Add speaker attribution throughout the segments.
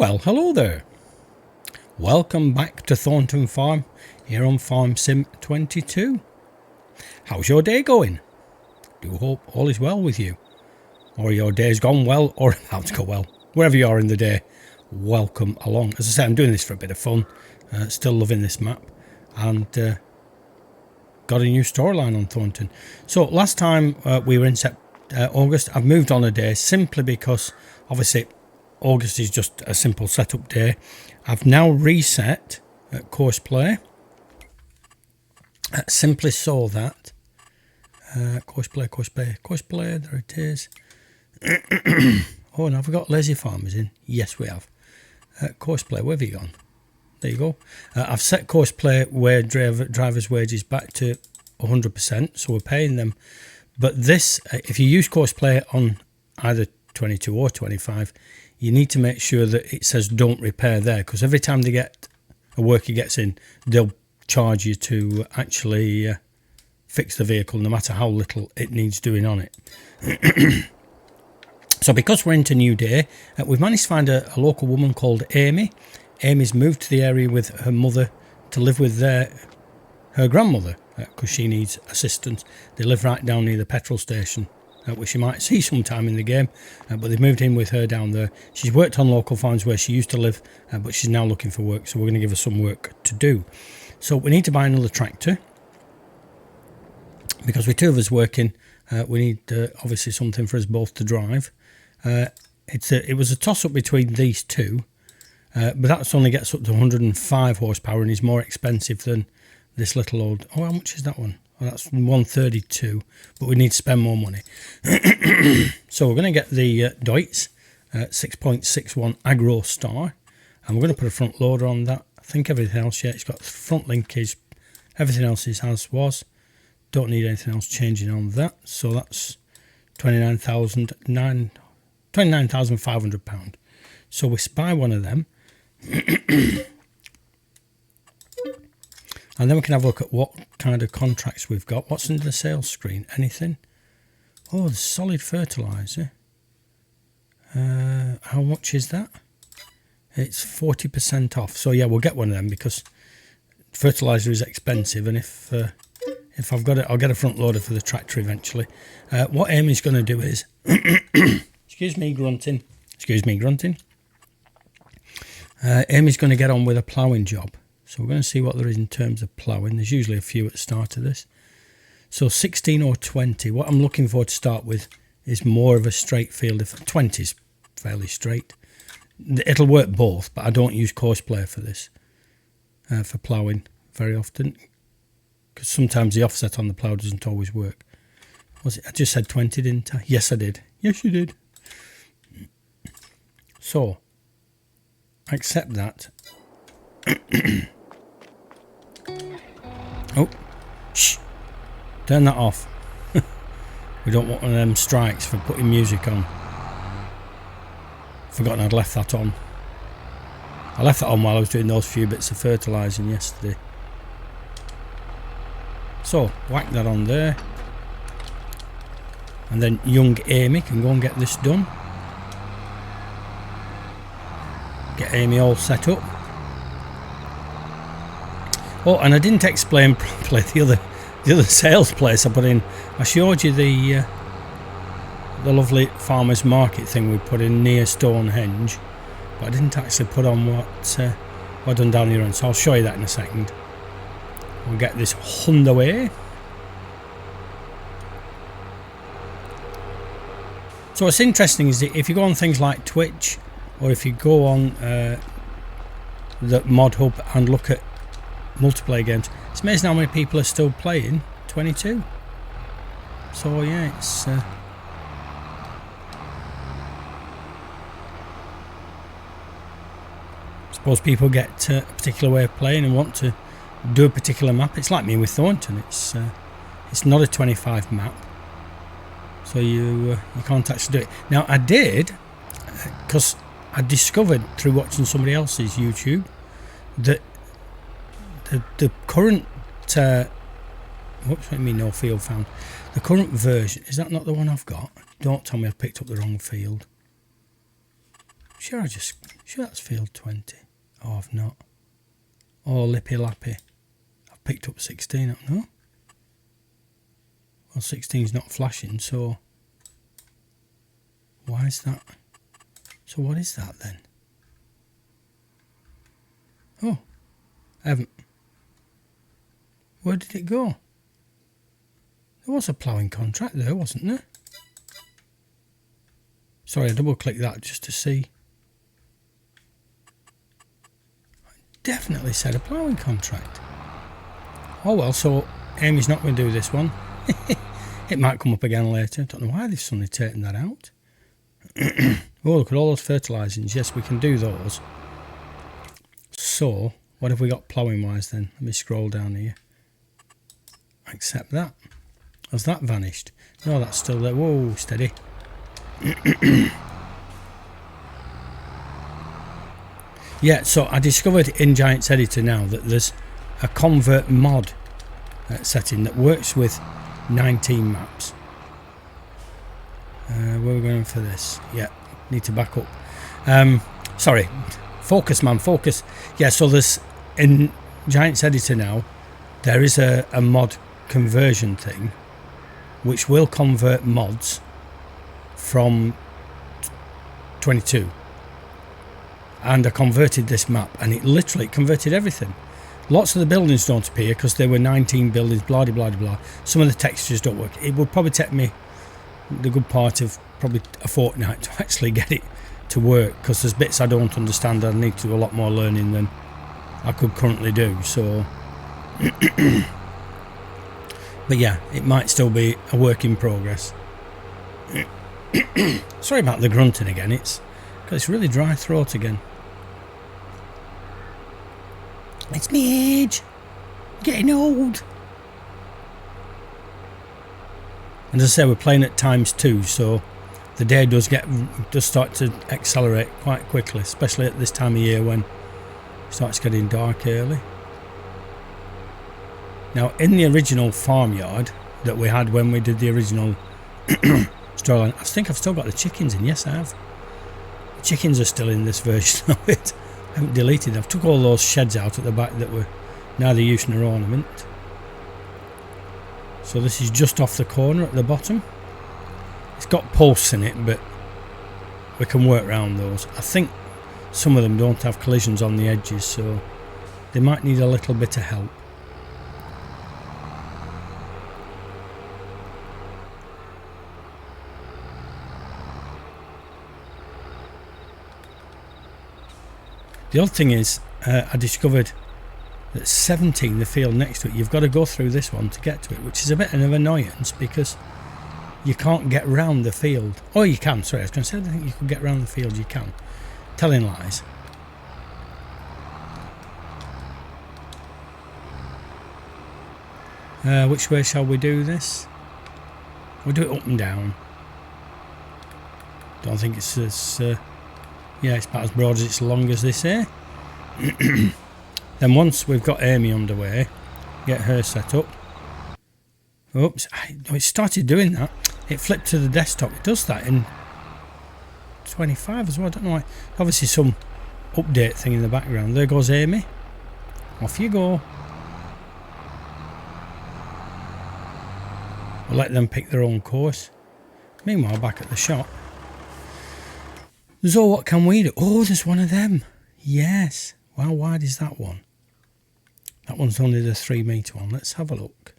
Speaker 1: Well, hello there. Welcome back to Thornton Farm here on Farm Sim 22. How's your day going? Do hope all is well with you, or your day's gone well, or about to go well. Wherever you are in the day, welcome along. As I say, I'm doing this for a bit of fun. Still loving this map, and got a new storyline on Thornton. So last time we were in August. I've moved on a day simply because obviously August is just a simple setup day. I've now reset course play simply so that course play, there it is. Oh, and have we got lazy farmers in? Yes, we have. Course play, where have you gone? There you go. I've set course play where drivers' wages back to 100%, so we're paying them. But this, if you use course play on either 22 or 25, you need to make sure that it says don't repair there, because every time they get a worker gets in, they'll charge you to actually fix the vehicle, no matter how little it needs doing on it. So because we're into New Day, we've managed to find a local woman called Amy. Amy's moved to the area with her mother to live with her grandmother, because she needs assistance. They live right down near the petrol station, which you might see sometime in the game, but they've moved in with her down there. She's worked on local farms where she used to live, but she's now looking for work, so we're going to give her some work to do. So we need to buy another tractor, because with two of us working, we need obviously something for us both to drive. It was a toss-up between these two, but that's only gets up to 105 horsepower and is more expensive than this little old... Oh, how much is that one? Well, that's 132, but we need to spend more money. So we're going to get the Deutz 6.61 Agro Star, and we're going to put a front loader on that. I think everything else, yeah, it's got front linkage, everything else is as was. Don't need anything else changing on that. So that's £29,500. So we buy one of them. And then we can have a look at what kind of contracts we've got. What's under the sales screen? Anything? Oh, the solid fertiliser. How much is that? It's 40% off. So yeah, we'll get one of them because fertiliser is expensive. And if I've got it, I'll get a front loader for the tractor eventually. What Amy's going to do is... Excuse me grunting. Amy's going to get on with a ploughing job. So we're going to see what there is in terms of ploughing. There's usually a few at the start of this. So 16 or 20. What I'm looking for to start with is more of a straight field. If 20 is fairly straight. It'll work both, but I don't use course play for this. For ploughing very often. Because sometimes the offset on the plough doesn't always work. Was it? I just said 20, didn't I? Yes, I did. Yes, you did. So, accept that. Oh, shh, turn that off. We don't want one of them strikes for putting music on. Forgotten I'd left that on. I left that on while I was doing those few bits of fertilising yesterday. So, whack that on there. And then young Amy can go and get this done. Get Amy all set up. Oh, and I didn't explain properly the other sales place I put in. I showed you the lovely farmers market thing we put in near Stonehenge, but I didn't actually put on what I've done down here, so I'll show you that in a second. We'll get this underway. So what's interesting is that if you go on things like Twitch, or if you go on the Mod Hub and look at multiplayer games, it's amazing how many people are still playing 22. So yeah, it's I suppose people get a particular way of playing and want to do a particular map. It's like me with Thornton. It's not a 25 map, so you can't actually do it. Now I did, because I discovered through watching somebody else's YouTube that the current whoops, what do you mean no field found? The current version, is that not the one I've got? Don't tell me I've picked up the wrong field. Sure that's field 20. Oh, I've not. Oh, lippy lappy. I've picked up 16 up, no? Well, 16's not flashing, so why is that? So what is that then? Oh, I haven't. Where did it go? There was a ploughing contract there, wasn't there? Sorry, I double clicked that just to see. It definitely said a ploughing contract. Oh well, so Amy's not going to do this one. It might come up again later. Don't know why they've suddenly taken that out. Oh, look at all those fertilisings. Yes, we can do those. So, what have we got ploughing wise then? Let me scroll down here. Accept that. Has that vanished? No, that's still there. Whoa, steady. Yeah, so I discovered in Giants Editor now that there's a convert mod setting that works with 19 maps. Where are we going for this? Yeah, need to back up. Sorry, focus man, focus. Yeah, so there's in Giants Editor now there is a mod conversion thing which will convert mods from 22, and I converted this map and it literally converted everything. Lots of the buildings don't appear because there were 19 buildings, blah blah blah blah. Some of the textures don't work. It would probably take me the good part of probably a fortnight to actually get it to work, because there's bits I don't understand. I need to do a lot more learning than I could currently do, so but yeah, it might still be a work in progress. Sorry about the grunting again, it's really dry throat again. It's me age, getting old. And as I say, we're playing at ×2, so the day does start to accelerate quite quickly, especially at this time of year when it starts getting dark early. Now, in the original farmyard that we had when we did the original storyline, I think I've still got the chickens in. Yes, I have. The chickens are still in this version of it. I haven't deleted them. I've took all those sheds out at the back that were neither use nor ornament. So this is just off the corner at the bottom. It's got posts in it, but we can work around those. I think some of them don't have collisions on the edges, so they might need a little bit of help. The other thing is, I discovered that 17, the field next to it, you've got to go through this one to get to it, which is a bit of an annoyance because you can't get round the field. Oh, you can, sorry, I was going to say I think you could get round the field, you can. Telling lies. Which way shall we do this? We'll do it up and down. Don't think it's as... yeah, it's about as broad as it's long as they say. Then once we've got Amy underway, get her set up. Oops, it started doing that. It flipped to the desktop. It does that in 25 as well. I don't know why. Obviously some update thing in the background. There goes Amy. Off you go. We'll let them pick their own course. Meanwhile, back at the shop. So what can we do? Oh, there's one of them. Yes. How wide is that one? That one's only the 3 metre one. Let's have a look.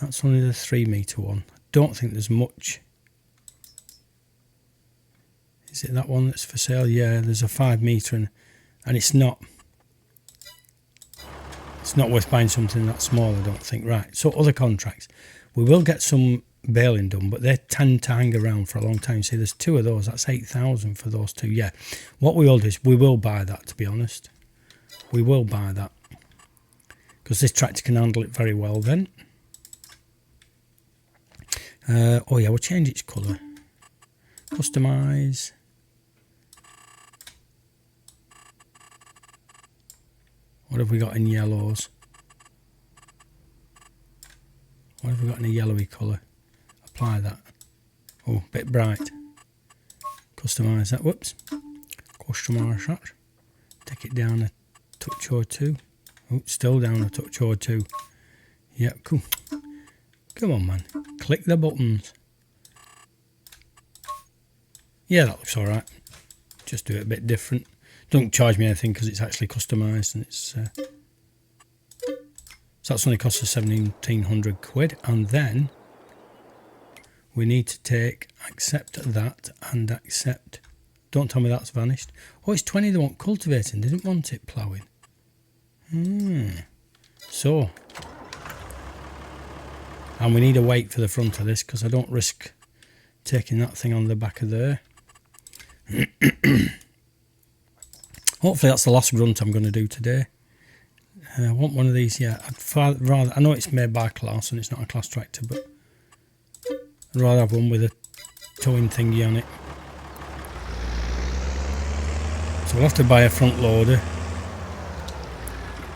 Speaker 1: That's only the 3 metre one. I don't think there's much. Is it that one that's for sale? Yeah, there's a 5 metre and it's not worth buying something that small, I don't think. Right, so other contracts. We will get some baling done, but they tend to hang around for a long time. See, there's 2 of those. That's 8,000 for those 2. Yeah, what we will do is we will buy that, to be honest. We will buy that because this tractor can handle it very well then. Oh yeah, we'll change its colour. Customise. What have we got in yellows? What have we got in a yellowy colour? Apply that. Oh, a bit bright. Customise that. Whoops. Question mark. Take it down a touch or two. Oh, still down a touch or two. Yeah, cool. Come on, man. Click the buttons. Yeah, that looks alright. Just do it a bit different. Don't charge me anything because it's actually customised, and it's so that's only cost us 1,700 quid. And then we need to take accept that and accept. Don't tell me that's vanished. Oh, it's 20 they want cultivating. They didn't want it ploughing. So, and we need a weight for the front of this because I don't risk taking that thing on the back of there. Hopefully that's the last grunt I'm going to do today. I want one of these. Yeah, I'd rather. I know it's made by Class and it's not a Class tractor, but I'd rather have one with a towing thingy on it. So we'll have to buy a front loader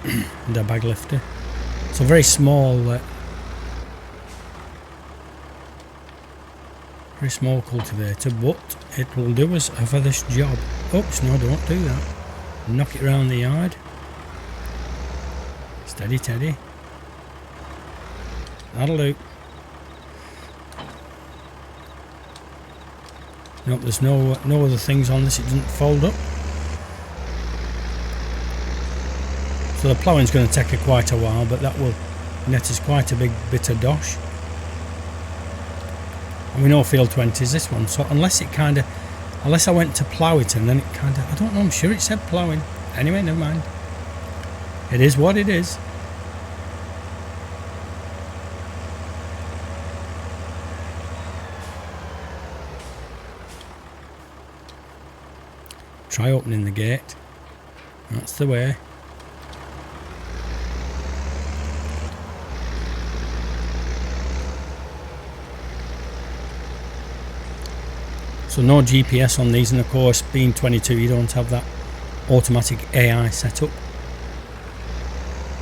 Speaker 1: and a bag lifter. It's a very small cultivator, but it will do us for this job. Oops, no, don't do that. Knock it round the yard. Steady, Teddy. That'll do. Nope, there's no other things on this. It doesn't fold up. So the ploughing's going to take quite a while, but that will net us quite a big bit of dosh. And we know field 20 is this one, so unless I went to plough it and then it I don't know, I'm sure it said ploughing. Anyway, never mind. It is what it is. Try opening the gate. That's the way. So no GPS on these, and of course being 22 you don't have that automatic AI set up.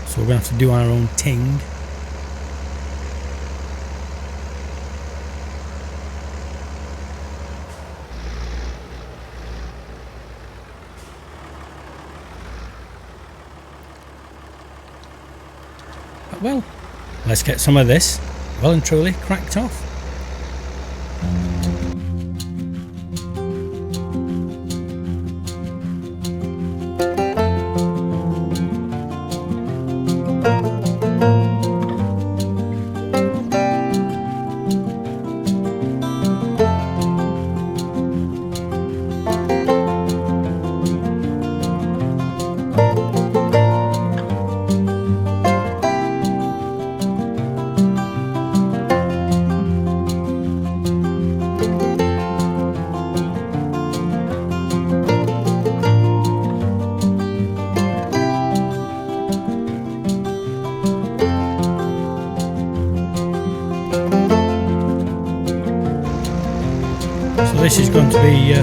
Speaker 1: So we're going to have to do our own thing. But well, let's get some of this well and truly cracked off. This is going to be a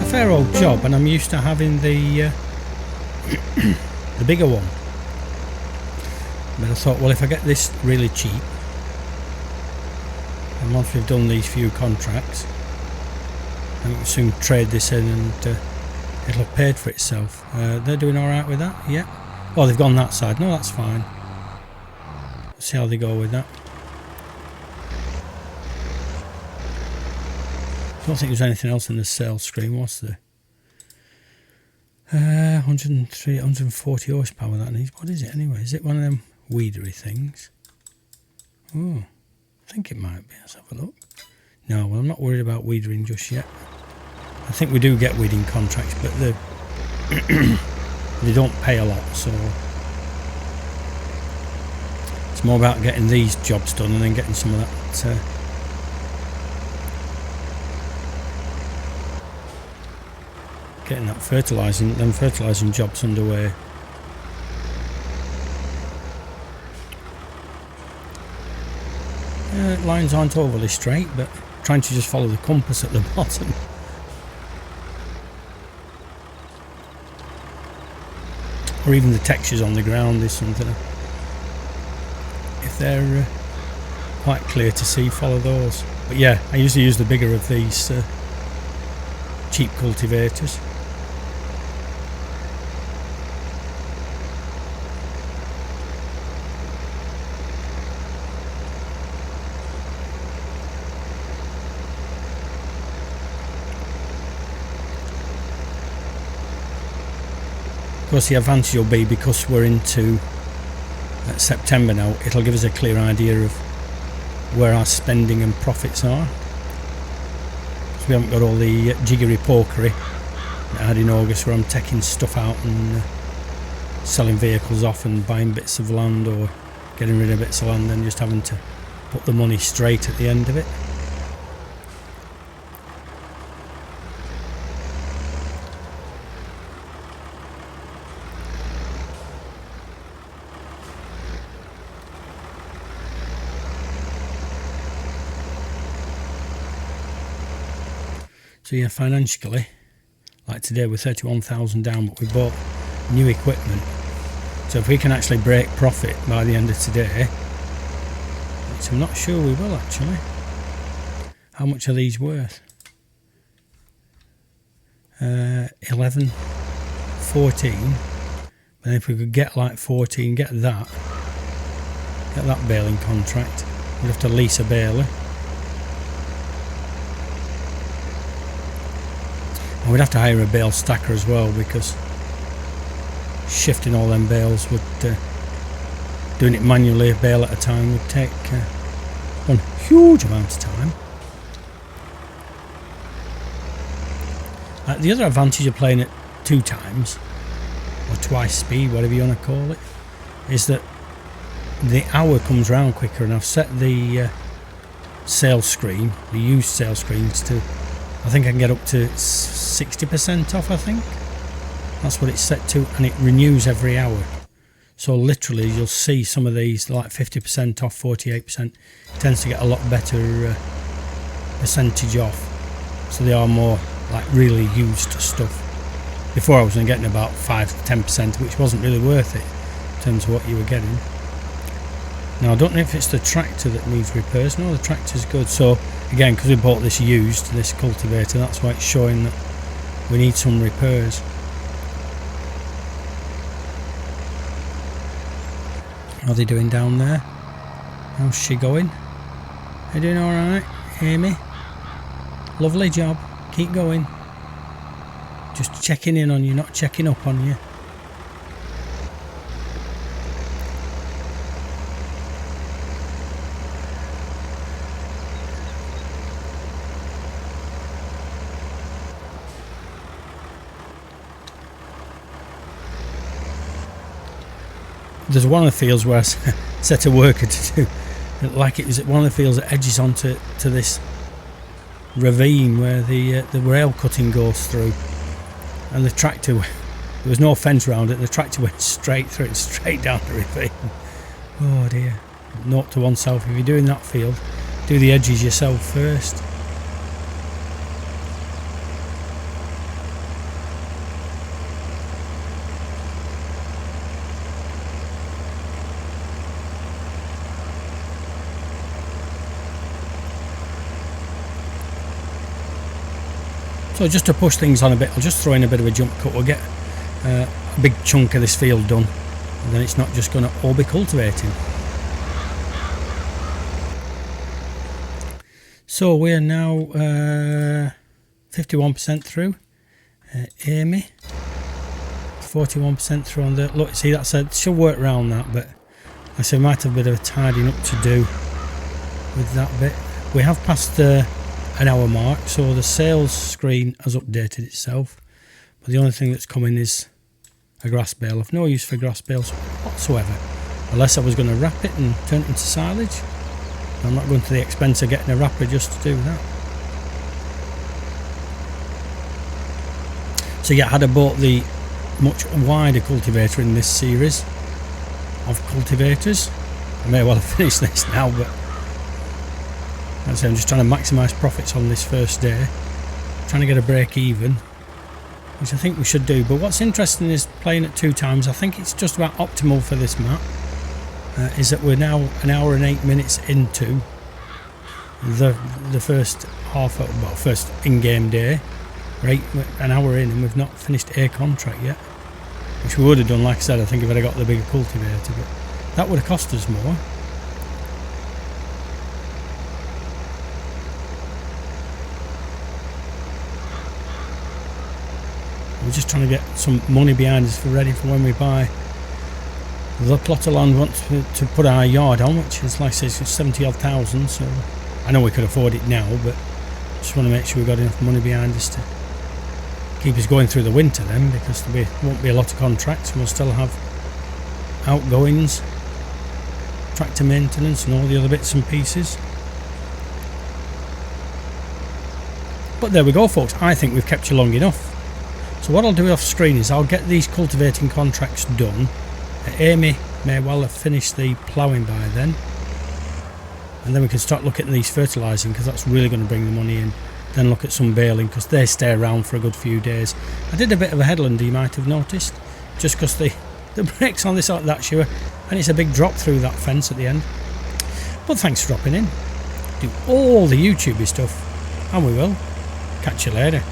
Speaker 1: fair old job, and I'm used to having the the bigger one. But I thought, well, if I get this really cheap, and once we've done these few contracts, then we can soon trade this in and it'll have paid for itself. They're doing all right with that, yeah. Oh, they've gone that side. No, that's fine. Let's see how they go with that. I don't think there's anything else in the sales screen, was there? 103, 140 horsepower that needs. What is it anyway? Is it one of them weedery things? Oh, I think it might be. Let's have a look. No, well, I'm not worried about weedering just yet. I think we do get weeding contracts, but they don't pay a lot, so it's more about getting these jobs done and then getting some of that getting that fertilising jobs underway. Lines aren't overly straight, but trying to just follow the compass at the bottom. Or even the textures on the ground is something. If they're quite clear to see, follow those. But yeah, I usually use the bigger of these cheap cultivators. course the advantage will be, because we're into September now, it'll give us a clear idea of where our spending and profits are. So we haven't got all the jiggery pokery that I had in August, where I'm taking stuff out and selling vehicles off and buying bits of land or getting rid of bits of land and just having to put the money straight at the end of it. So yeah, financially, like today we're 31,000 down, but we bought new equipment. So if we can actually break profit by the end of today, which I'm not sure we will actually. How much are these worth? 11, 14. And if we could get like 14, get that baling contract, we'd have to lease a baler. And we'd have to hire a bale stacker as well, because shifting all them bales would, doing it manually a bale at a time, would take one huge amount of time. The other advantage of playing at 2 times, or twice speed, whatever you want to call it, is that the hour comes round quicker, and I've set the sales screen, the used sales screens, to, I think I can get up to 60% off, I think. That's what it's set to, and it renews every hour. So literally you'll see some of these like 50% off, 48%. It tends to get a lot better percentage off. So they are more like really used stuff. Before I was only getting about 5 to 10%, which wasn't really worth it in terms of what you were getting. Now I don't know if it's the tractor that needs repairs. No, the tractor's good. So again, because we bought this used, this cultivator, that's why it's showing that we need some repairs. How are they doing down there? How's she going? Are you doing alright, Amy? Lovely job. Keep going. Just checking in on you, not checking up on you. There's one of the fields where I set a worker to do, like it was one of the fields that edges onto this ravine where the rail cutting goes through, and the tractor, there was no fence around it, the tractor went straight through it, straight down the ravine. Oh dear. Note to oneself, if you're doing that field, do the edges yourself first. So just to push things on a bit, I'll just throw in a bit of a jump cut. We'll get a big chunk of this field done, and then it's not just going to all be cultivating. So we're now 51% through. Amy, 41% through on the, look, see, that's a, she'll work around that, but I say we might have a bit of a tidying up to do with that bit. We have passed an hour mark, so the sales screen has updated itself, but the only thing that's coming is a grass bale. I've no use for grass bales whatsoever, unless I was going to wrap it and turn it into silage. I'm not going to the expense of getting a wrapper just to do that. So yeah, had I bought the much wider cultivator in this series of cultivators, I may well have finished this now, but as I say, I'm just trying to maximise profits on this first day, trying to get a break even, which I think we should do. But what's interesting is playing at 2 times, I think it's just about optimal for this map, is that we're now an hour and 8 minutes into the first half, well, first in-game day. We're an hour in and we've not finished a contract yet, which we would have done, like I said, I think if I'd have got the bigger cultivator, but that would have cost us more. just trying to get some money behind us for ready for when we buy the plot of land to put our yard on, which is, like I say, 70 odd thousand. So I know we could afford it now, but just want to make sure we've got enough money behind us to keep us going through the winter then, because there won't be a lot of contracts and we'll still have outgoings, tractor maintenance and all the other bits and pieces. But there we go, folks. I think we've kept you long enough. So what I'll do off screen is I'll get these cultivating contracts done. Amy may well have finished the ploughing by then, and then we can start looking at these fertilising, because that's really going to bring the money in. Then look at some baling, because they stay around for a good few days. I did a bit of a headland, you might have noticed, just because the brakes on this like that shoe, and it's a big drop through that fence at the end. But thanks for dropping in. Do all the YouTubey stuff, and we will catch you later.